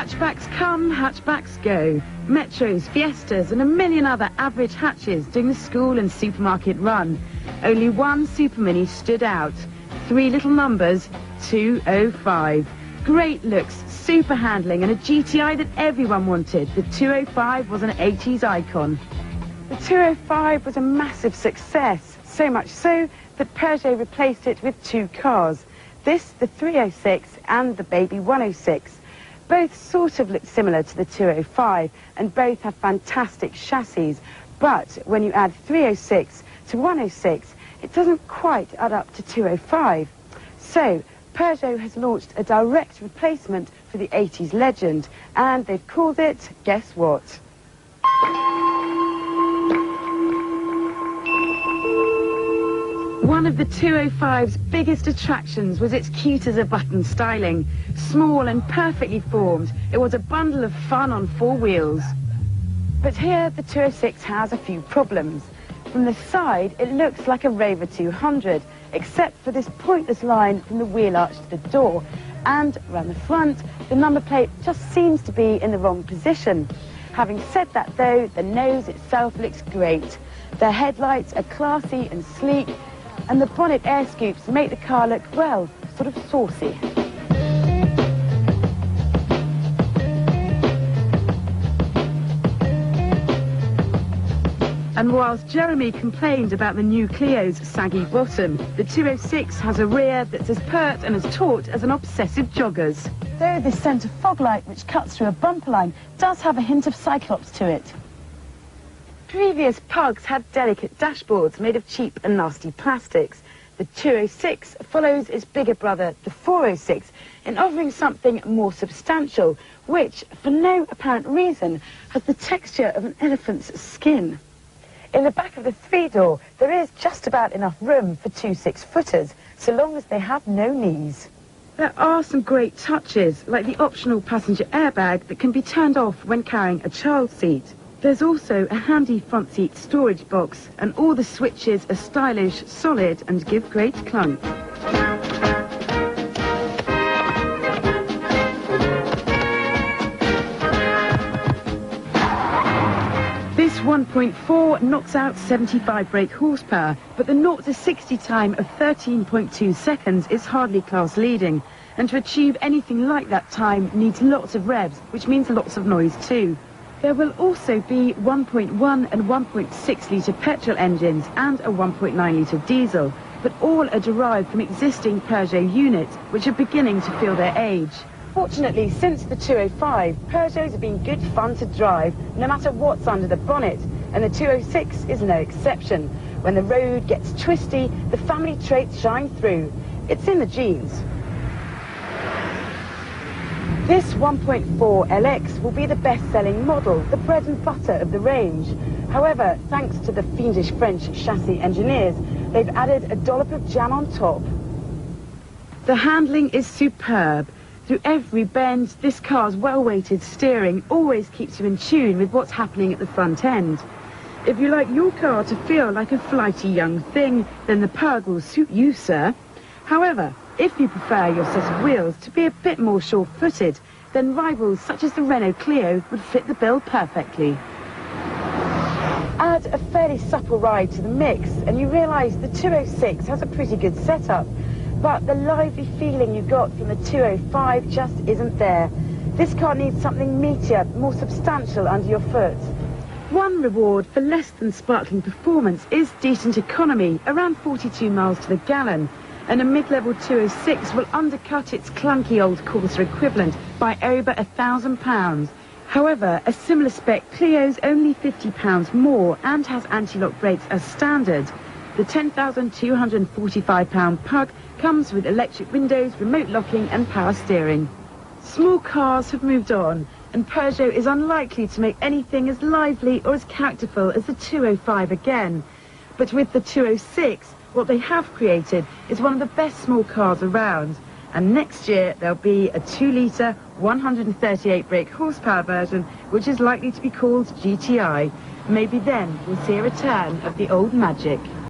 Hatchbacks come, hatchbacks go. Metros, Fiestas and a million other average hatches doing the school and supermarket run. Only one supermini stood out. 3 little numbers, 205. Great looks, super handling and a GTI that everyone wanted. The 205 was an 80s icon. The 205 was a massive success, so much so that Peugeot replaced it with 2 cars. This, the 306 and the baby 106. Both sort of look similar to the 205 and both have fantastic chassis, but when you add 306 to 106, it doesn't quite add up to 205. So Peugeot has launched a direct replacement for the 80s legend, and they've called it, guess what? One of the 205's biggest attractions was its cute-as-a-button styling. Small and perfectly formed, it was a bundle of fun on 4 wheels. But here, the 206 has a few problems. From the side, it looks like a Rover 200, except for this pointless line from the wheel arch to the door. And around the front, the number plate just seems to be in the wrong position. Having said that, though, the nose itself looks great. The headlights are classy and sleek, and the bonnet air scoops make the car look, well, sort of saucy. And whilst Jeremy complained about the new Clio's saggy bottom, the 206 has a rear that's as pert and as taut as an obsessive jogger's. Though the centre fog light, which cuts through a bumper line, does have a hint of Cyclops to it. Previous Pugs had delicate dashboards made of cheap and nasty plastics. The 206 follows its bigger brother, the 406, in offering something more substantial, which, for no apparent reason, has the texture of an elephant's skin. In the back of the 3-door, there is just about enough room for 2 6-footers, so long as they have no knees. There are some great touches, like the optional passenger airbag that can be turned off when carrying a child seat. There's also a handy front seat storage box, and all the switches are stylish, solid and give great clunk. This 1.4 knocks out 75 brake horsepower, but the 0 to 60 time of 13.2 seconds is hardly class leading, and to achieve anything like that time needs lots of revs, which means lots of noise too. There will also be 1.1 and 1.6 litre petrol engines and a 1.9 litre diesel, but all are derived from existing Peugeot units, which are beginning to feel their age. Fortunately, since the 205, Peugeots have been good fun to drive, no matter what's under the bonnet, and the 206 is no exception. When the road gets twisty, the family traits shine through. It's in the genes. This 1.4 LX will be the best-selling model, the bread and butter of the range. However, thanks to the fiendish French chassis engineers, they've added a dollop of jam on top. The handling is superb. Through every bend, this car's well-weighted steering always keeps you in tune with what's happening at the front end. If you like your car to feel like a flighty young thing, then the Pug will suit you, sir. However, if you prefer your set of wheels to be a bit more sure-footed, then rivals such as the Renault Clio would fit the bill perfectly. Add a fairly supple ride to the mix and you realise the 206 has a pretty good setup, but the lively feeling you got from the 205 just isn't there. This car needs something meatier, more substantial under your foot. One reward for less than sparkling performance is decent economy, around 42 miles to the gallon. And a mid-level 206 will undercut its clunky old Corsa equivalent by over £1,000. However, a similar spec Clio's only £50 more and has anti-lock brakes as standard. The £10,245 Pug comes with electric windows, remote locking and power steering. Small cars have moved on, and Peugeot is unlikely to make anything as lively or as characterful as the 205 again. But with the 206, what they have created is one of the best small cars around, and next year there'll be a 2-litre, 138 brake horsepower version, which is likely to be called GTI. Maybe then we'll see a return of the old magic.